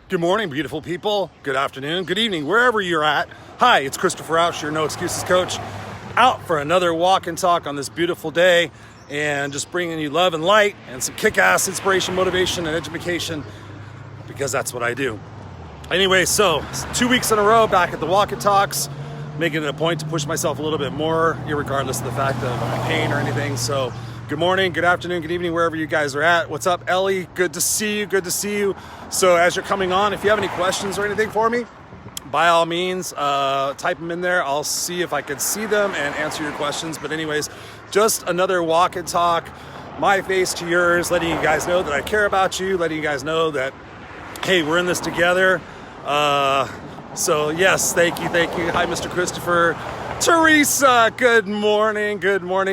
Good morning, beautiful people. Good afternoon, good evening, wherever you're at. Hi, it's Christopher Rausch, your No Excuses coach, out for another walk and talk on this beautiful day, and just bringing you love and light and some kick-ass inspiration, motivation, and education, because that's what I do. Anyway, so 2 weeks in a row back at the walk and talks, making it a point to push myself a little bit more, regardless of the fact of my pain or anything. So good morning, good afternoon, good evening, wherever you guys are at. What's up, Ellie? Good to see you. So as you're coming on, if you have any questions or anything for me, by all means, type them in there. I'll see if I can see them and answer your questions. But anyways, just another walk and talk, my face to yours, letting you guys know that I care about you, letting you guys know that, hey, we're in this together. So yes, thank you. Hi, Mr. Christopher. Teresa, good morning.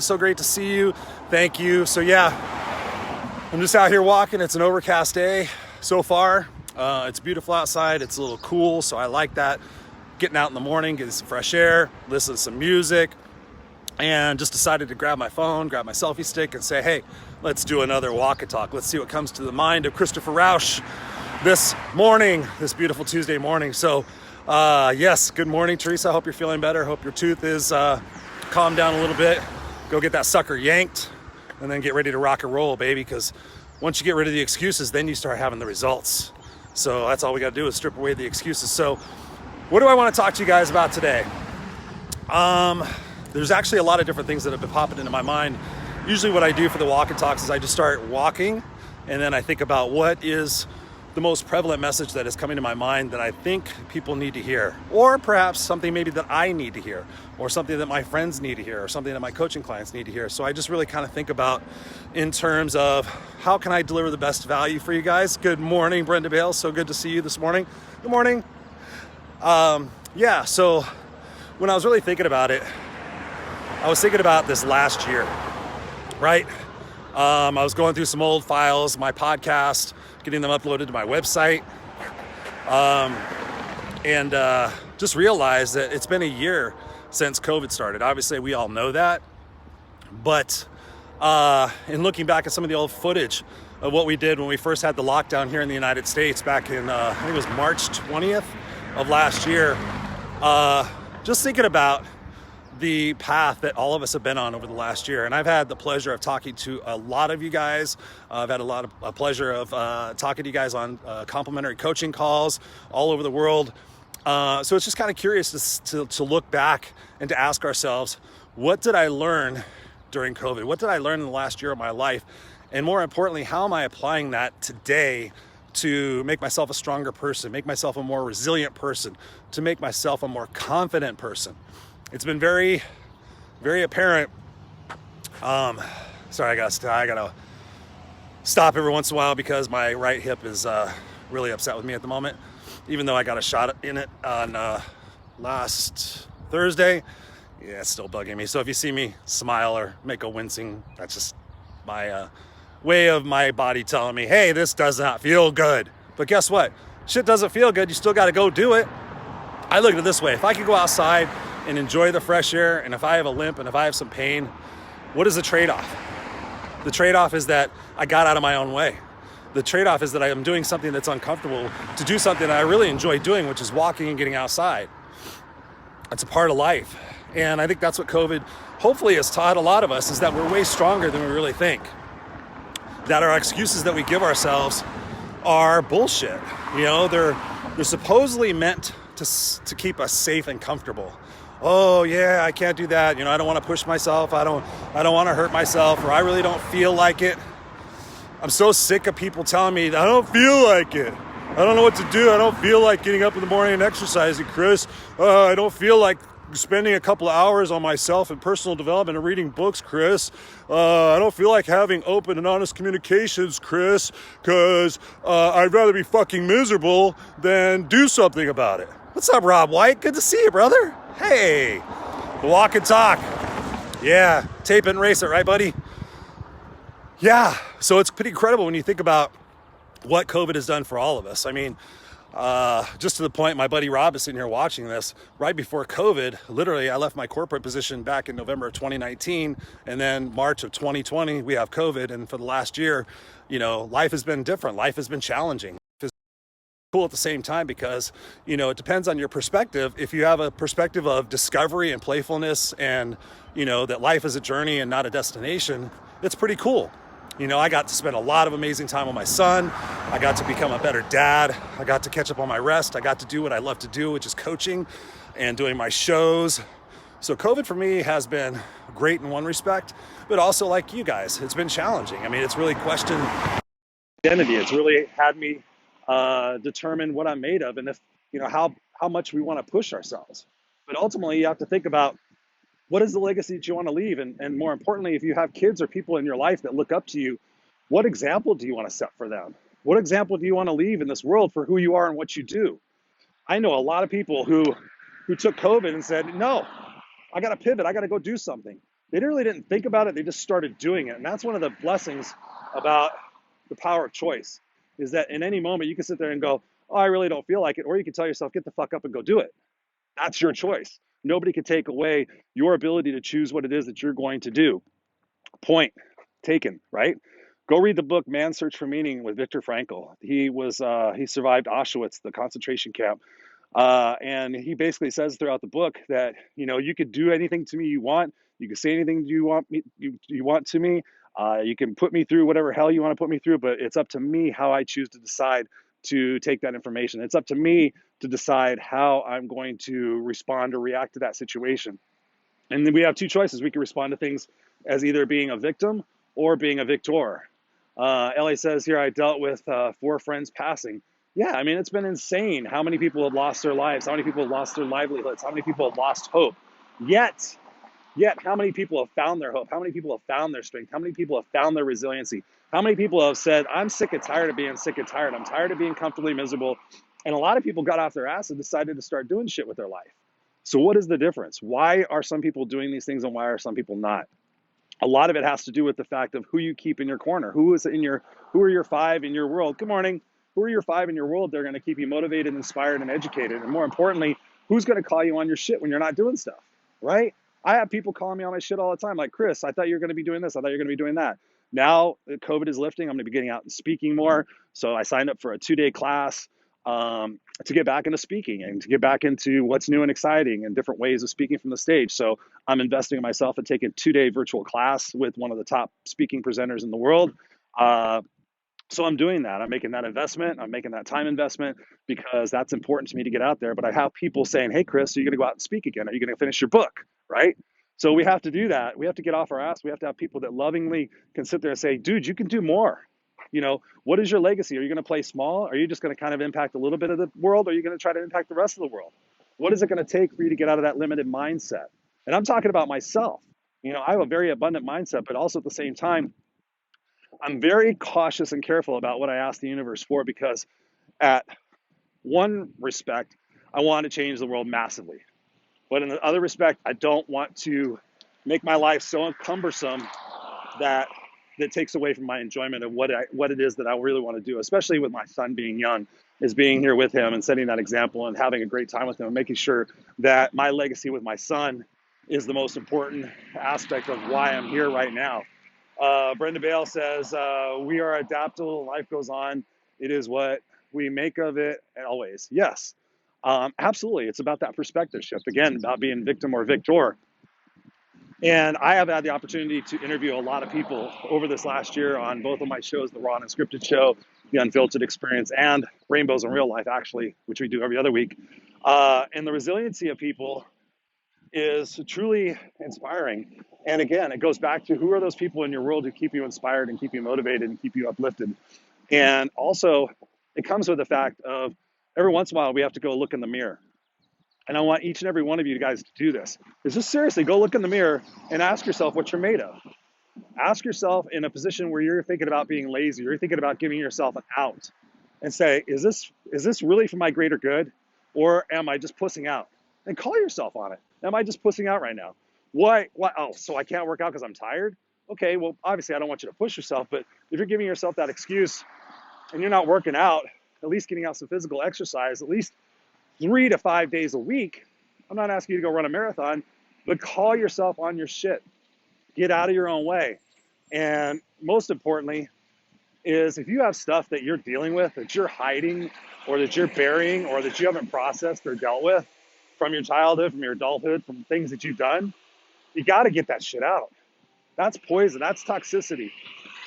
So great to see you. Thank you. So yeah, I'm just out here walking. It's an overcast day so far. It's beautiful outside. It's a little cool, so I like that. Getting out in the morning, getting some fresh air, listen to some music, and just decided to grab my phone, grab my selfie stick, and say, hey, let's do another walk and talk. Let's see what comes to the mind of Christopher Rausch this morning, this beautiful Tuesday morning. So yes, good morning, Teresa. I hope you're feeling better. Hope your tooth is calmed down a little bit. Go get that sucker yanked and then get ready to rock and roll, baby, because once you get rid of the excuses, then you start having the results. So that's all we got to do is strip away the excuses. So what do I want to talk to you guys about today? There's actually a lot of different things that have been popping into my mind. Usually what I do for the walk and talks is I just start walking, and then I think about what is the most prevalent message that is coming to my mind that I think people need to hear, or perhaps something maybe that I need to hear, or something that my friends need to hear, or something that my coaching clients need to hear. So I just really kind of think about in terms of how can I deliver the best value for you guys. Good morning, Brenda Bale. So good to see you this morning. Good morning. Yeah, so when I was really thinking about it, I was thinking about this last year, right? I was going through some old files, my podcast, getting them uploaded to my website, and just realized that it's been a year since COVID started. Obviously, we all know that, but in looking back at some of the old footage of what we did when we first had the lockdown here in the United States back in, I think it was March 20th of last year, just thinking about the path that all of us have been on over the last year. And I've had the pleasure of talking to a lot of you guys. I've had a pleasure of talking to you guys on complimentary coaching calls all over the world. So it's just kind of curious to look back and to ask ourselves, what did I learn during COVID? What did I learn in the last year of my life? And more importantly, how am I applying that today to make myself a stronger person, make myself a more resilient person, to make myself a more confident person? It's been very, very apparent. Sorry, I gotta stop every once in a while because my right hip is really upset with me at the moment. Even though I got a shot in it on last Thursday, yeah, it's still bugging me. So if you see me smile or make a wincing, that's just my way of my body telling me, hey, this does not feel good. But guess what? Shit doesn't feel good. You still got to go do it. I look at it this way. If I could go outside and enjoy the fresh air, and if I have a limp and if I have some pain, what is the trade-off? The trade-off is that I got out of my own way. The trade-off is that I am doing something that's uncomfortable to do something that I really enjoy doing, which is walking and getting outside. It's a part of life. And I think that's what COVID hopefully has taught a lot of us, is that we're way stronger than we really think. That our excuses that we give ourselves are bullshit. You know, they're supposedly meant to keep us safe and comfortable. Oh yeah, I can't do that. You know, I don't want to push myself. I don't want to hurt myself, or I really don't feel like it. I'm so sick of people telling me I don't feel like it. I don't know what to do. I don't feel like getting up in the morning and exercising, Chris. I don't feel like spending a couple of hours on myself and personal development and reading books, Chris. I don't feel like having open and honest communications, Chris, because I'd rather be fucking miserable than do something about it. What's up, Rob White? Good to see you, brother. Hey, walk and talk. Yeah, tape it and race it, right, buddy? Yeah, so it's pretty incredible when you think about what COVID has done for all of us. I mean, just to the point, my buddy Rob is sitting here watching this. Right before COVID, literally, I left my corporate position back in November of 2019, and then March of 2020, we have COVID. And for the last year, you know, life has been different. Life has been challenging. cool at the same time because, you know, it depends on your perspective. If you have a perspective of discovery and playfulness and, you know, that life is a journey and not a destination, it's pretty cool. You know, I got to spend a lot of amazing time with my son. I got to become a better dad. I got to catch up on my rest. I got to do what I love to do, which is coaching and doing my shows. So COVID for me has been great in one respect, but also like you guys, it's been challenging. I mean, it's really questioned identity. It's really had me determine what I'm made of and if, you know, how much we want to push ourselves. But ultimately, you have to think about what is the legacy that you want to leave? And more importantly, if you have kids or people in your life that look up to you, what example do you want to set for them? What example do you want to leave in this world for who you are and what you do? I know a lot of people who took COVID and said, no, I got to pivot. I got to go do something. They really didn't think about it. They just started doing it. And that's one of the blessings about the power of choice, is that in any moment you can sit there and go, oh, I really don't feel like it. Or you can tell yourself, get the fuck up and go do it. That's your choice. Nobody can take away your ability to choose what it is that you're going to do. Point taken, right? Go read the book Man's Search for Meaning with Viktor Frankl. He survived Auschwitz, the concentration camp. And he basically says throughout the book that, you know, you could do anything to me you want. You can say anything you want to me. You can put me through whatever hell you want to put me through, but it's up to me how I choose to decide to take that information. It's up to me to decide how I'm going to respond or react to that situation. And then we have two choices. We can respond to things as either being a victim or being a victor. Ellie says here, I dealt with 4 friends passing. Yeah, I mean, it's been insane how many people have lost their lives, how many people have lost their livelihoods, how many people have lost hope. Yet, how many people have found their hope? How many people have found their strength? How many people have found their resiliency? How many people have said, I'm sick and tired of being sick and tired. I'm tired of being comfortably miserable. And a lot of people got off their ass and decided to start doing shit with their life. So what is the difference? Why are some people doing these things and why are some people not? A lot of it has to do with the fact of who you keep in your corner. Who are your 5 in your world? Good morning. Who are your 5 in your world? They're going to keep you motivated, inspired, and educated. And more importantly, who's going to call you on your shit when you're not doing stuff, right? I have people calling me on my shit all the time. Like, Chris, I thought you were going to be doing this. I thought you were going to be doing that. Now that COVID is lifting, I'm going to be getting out and speaking more. So I signed up for a 2-day class to get back into speaking and to get back into what's new and exciting and different ways of speaking from the stage. So I'm investing in myself and taking a 2-day virtual class with one of the top speaking presenters in the world. So I'm doing that. I'm making that investment. I'm making that time investment because that's important to me to get out there. But I have people saying, hey, Chris, are you going to go out and speak again? Are you going to finish your book? Right? So we have to do that. We have to get off our ass. We have to have people that lovingly can sit there and say, dude, you can do more. You know, what is your legacy? Are you going to play small? Are you just going to kind of impact a little bit of the world? Or are you going to try to impact the rest of the world? What is it going to take for you to get out of that limited mindset? And I'm talking about myself. You know, I have a very abundant mindset, but also at the same time, I'm very cautious and careful about what I ask the universe for because at one respect, I want to change the world massively. But in the other respect, I don't want to make my life so cumbersome that takes away from my enjoyment of what it is that I really want to do, especially with my son being young, is being here with him and setting that example and having a great time with him and making sure that my legacy with my son is the most important aspect of why I'm here right now. Brenda Bale says, we are adaptable, life goes on. It is what we make of it always. Yes, absolutely. It's about that perspective shift. Again, about being victim or victor. And I have had the opportunity to interview a lot of people over this last year on both of my shows, the Raw&Unscripted show, the Unfiltered Experience, and Rainbows in Real Life, actually, which we do every other week. And the resiliency of people is truly inspiring. And again, it goes back to who are those people in your world who keep you inspired and keep you motivated and keep you uplifted. And also, it comes with the fact of every once in a while, we have to go look in the mirror. And I want each and every one of you guys to do this. Is just seriously, go look in the mirror and ask yourself what you're made of. Ask yourself in a position where you're thinking about being lazy, or you're thinking about giving yourself an out, and say, is this really for my greater good? Or am I just pussing out? And call yourself on it. Am I just pussing out right now? Why? Oh, so I can't work out because I'm tired? Okay, well, obviously I don't want you to push yourself, but if you're giving yourself that excuse and you're not working out, at least getting out some physical exercise, at least 3 to 5 days a week. I'm not asking you to go run a marathon, but call yourself on your shit. Get out of your own way. And most importantly, is if you have stuff that you're dealing with, that you're hiding, or that you're burying, or that you haven't processed or dealt with from your childhood, from your adulthood, from things that you've done, you got to get that shit out. That's poison. That's toxicity.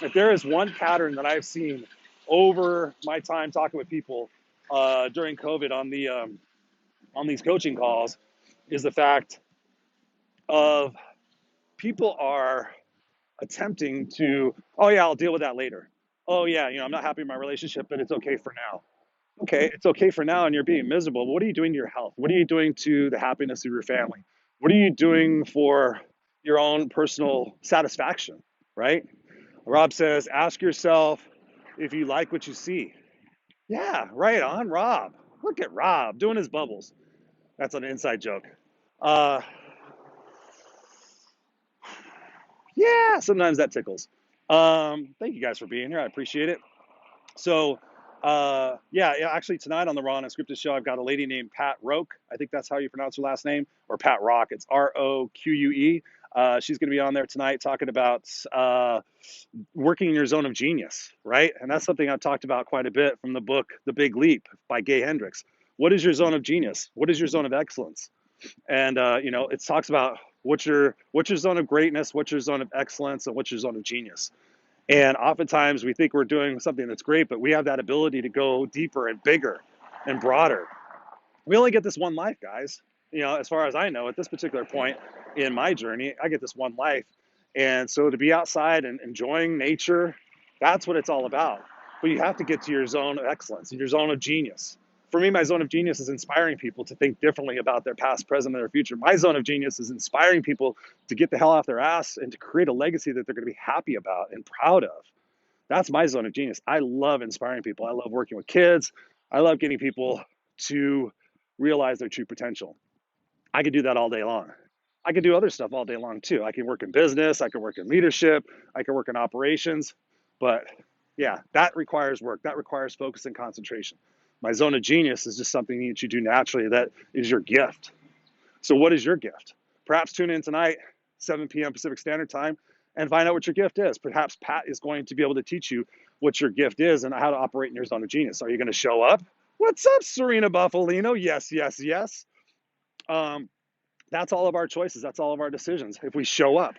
If there is one pattern that I've seen over my time talking with people during COVID on these coaching calls, is the fact of people are attempting to, oh yeah, I'll deal with that later. Oh yeah, I'm not happy in my relationship, but it's okay for now. Okay, it's okay for now, and you're being miserable. But what are you doing to your health? What are you doing to the happiness of your family? What are you doing for your own personal satisfaction? Right? Rob says, ask yourself if you like what you see. Yeah, right on, Rob. Look at Rob doing his bubbles. That's an inside joke. Uh, yeah, sometimes that tickles. Thank you guys for being here. I appreciate it. So, yeah, actually tonight on the Raw and Unscripted show, I've got a lady named Pat Roque. I think that's how you pronounce her last name, or Pat Rock. It's Roque. She's going to be on there tonight talking about working in your zone of genius, right? And that's something I've talked about quite a bit from the book The Big Leap by Gay Hendricks. What is your zone of genius? What is your zone of excellence? And it talks about what's your zone of greatness, what's your zone of excellence, and what's your zone of genius. And oftentimes we think we're doing something that's great, but we have that ability to go deeper and bigger and broader. We only get this one life, guys. As far as I know, at this particular point in my journey, I get this one life. And so to be outside and enjoying nature, that's what it's all about. But you have to get to your zone of excellence, your zone of genius. For me, my zone of genius is inspiring people to think differently about their past, present, and their future. My zone of genius is inspiring people to get the hell off their ass and to create a legacy that they're going to be happy about and proud of. That's my zone of genius. I love inspiring people. I love working with kids. I love getting people to realize their true potential. I could do that all day long. I could do other stuff all day long too. I can work in business. I can work in leadership. I can work in operations. But yeah, that requires work. That requires focus and concentration. My zone of genius is just something that you do naturally. That is your gift. So what is your gift? Perhaps tune in tonight, 7 p.m. Pacific Standard Time, and find out what your gift is. Perhaps Pat is going to be able to teach you what your gift is and how to operate in your zone of genius. Are you going to show up? What's up, Serena Buffalino? Yes, yes, yes. That's all of our choices. That's all of our decisions. If we show up,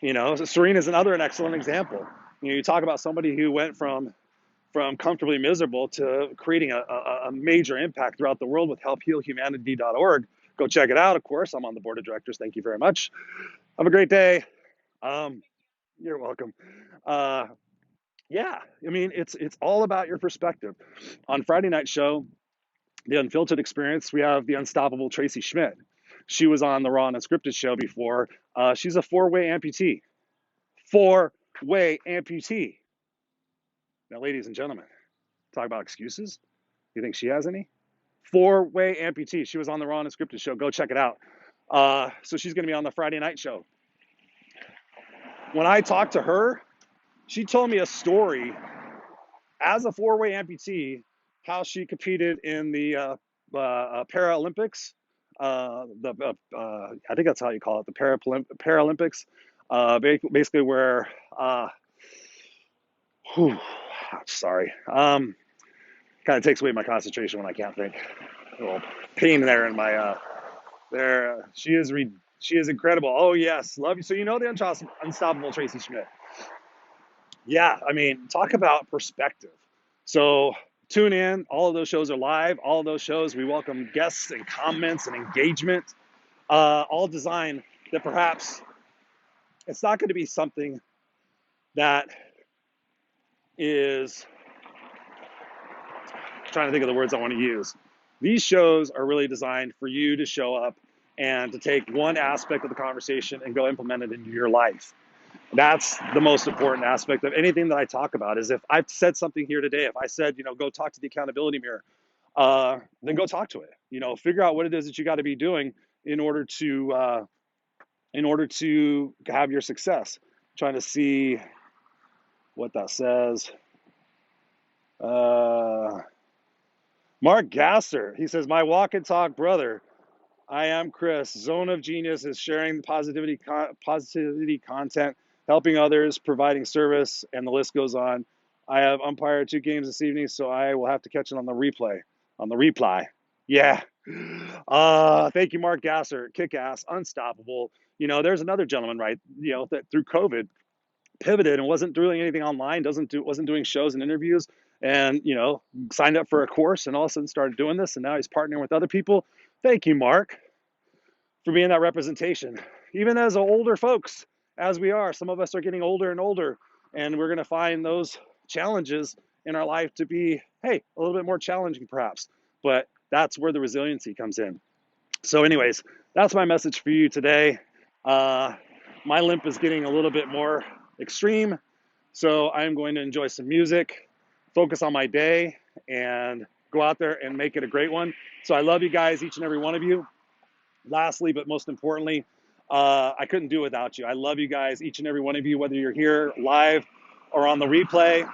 so Serena is an excellent example. You talk about somebody who went from comfortably miserable to creating a major impact throughout the world with helphealhumanity.org. Go check it out. Of course, I'm on the board of directors. Thank you very much. Have a great day. You're welcome. Yeah, I mean, it's all about your perspective. On Friday night show, The Unfiltered Experience, we have the unstoppable Tracy Schmidt. She was on the Raw and Unscripted show before. She's a four-way amputee. Four-way amputee. Now, ladies and gentlemen, talk about excuses. You think she has any? Four-way amputee. She was on the Raw and Unscripted show. Go check it out. So she's going to be on the Friday night show. When I talked to her, she told me a story as a four-way amputee, how she competed in the Paralympics. I think that's how you call it, the Paralympics. Basically where, sorry, kind of takes away my concentration when I can't think. A little pain there in my, there. She is incredible. Oh yes, love you. So the unstoppable Tracy Schmidt. Yeah, I mean, talk about perspective. So tune in. All of those shows are live. All of those shows, we welcome guests and comments and engagement, all designed that perhaps it's not going to be something that is, I'm trying to think of the words I want to use. These shows are really designed for you to show up and to take one aspect of the conversation and go implement it into your life. That's the most important aspect of anything that I talk about. Is if I've said something here today, if I said, go talk to the accountability mirror, then go talk to it. Figure out what it is that you got to be doing in order to have your success. I'm trying to see what that says. Mark Gasser, he says, my walk and talk brother. I am Chris. Zone of Genius is sharing positivity content, helping others, providing service, and the list goes on. I have umpired 2 games this evening, so I will have to catch it on the replay. On the reply. Yeah. Thank you, Mark Gasser. Kick ass, unstoppable. There's another gentleman, right? That through COVID pivoted and wasn't doing anything online, wasn't doing shows and interviews, and signed up for a course and all of a sudden started doing this, and now he's partnering with other people. Thank you, Mark, for being that representation. Even as older folks, as we are, some of us are getting older and older, and we're going to find those challenges in our life to be, hey, a little bit more challenging perhaps, but that's where the resiliency comes in. So anyways, that's my message for you today. My limp is getting a little bit more extreme, so I'm going to enjoy some music, focus on my day, and go out there and make it a great one. So I love you guys, each and every one of you. Lastly, but most importantly, I couldn't do it without you. I love you guys, each and every one of you, whether you're here live or on the replay.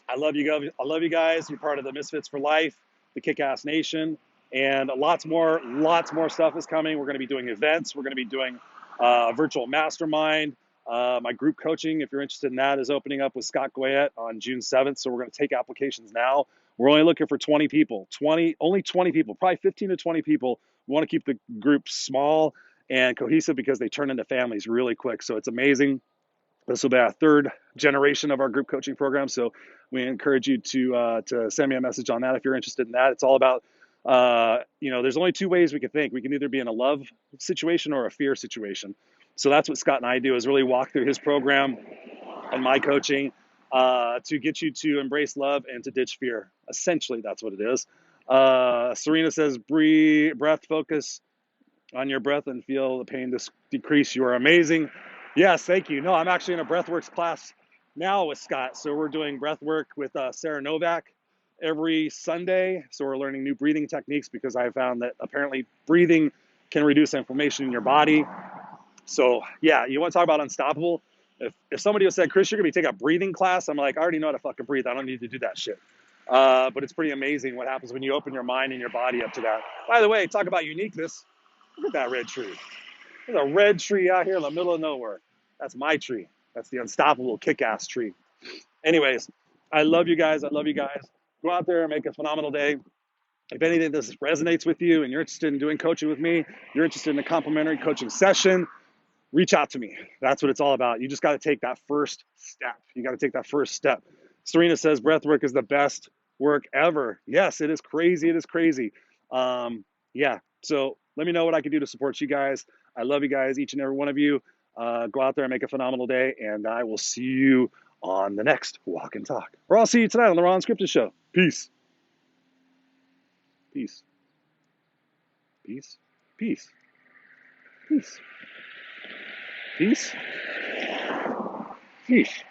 I love you guys. I love you guys. You're part of the Misfits for Life, the Kick-Ass Nation, and lots more stuff is coming. We're going to be doing events. We're going to be doing virtual mastermind. My group coaching, if you're interested in that, is opening up with Scott Goyette on June 7th. So we're going to take applications now. We're only looking for 20 people, only 20 people, probably 15 to 20 people. We want to keep the group small and cohesive because they turn into families really quick. So it's amazing. This will be our 3rd generation of our group coaching program. So we encourage you to send me a message on that if you're interested in that. It's all about, there's only 2 ways we can think. We can either be in a love situation or a fear situation. So that's what Scott and I do, is really walk through his program and my coaching to get you to embrace love and to ditch fear. Essentially, that's what it is. Serena says, breath, focus on your breath and feel the pain decrease. You are amazing. Yes, thank you. No, I'm actually in a breathworks class now with Scott. So we're doing breathwork with Sarah Novak every Sunday. So we're learning new breathing techniques because I found that apparently breathing can reduce inflammation in your body. So yeah, you want to talk about unstoppable? If somebody said, Chris, you're going to be taking a breathing class, I'm like, I already know how to fucking breathe. I don't need to do that shit. But it's pretty amazing what happens when you open your mind and your body up to that. By the way, talk about uniqueness. Look at that red tree. There's a red tree out here in the middle of nowhere. That's my tree. That's the unstoppable kick-ass tree. Anyways, I love you guys. I love you guys. Go out there and make a phenomenal day. If anything this resonates with you and you're interested in doing coaching with me, you're interested in a complimentary coaching session, reach out to me. That's what it's all about. You just got to take that first step. You got to take that first step. Serena says breath work is the best work ever. Yes, it is crazy. It is crazy. Yeah. So let me know what I can do to support you guys. I love you guys, each and every one of you. Go out there and make a phenomenal day, and I will see you on the next Walk and Talk. Or I'll see you tonight on the Raw&Unscripted show. Peace. Peace. Peace. Peace. Peace. Peace. Peace.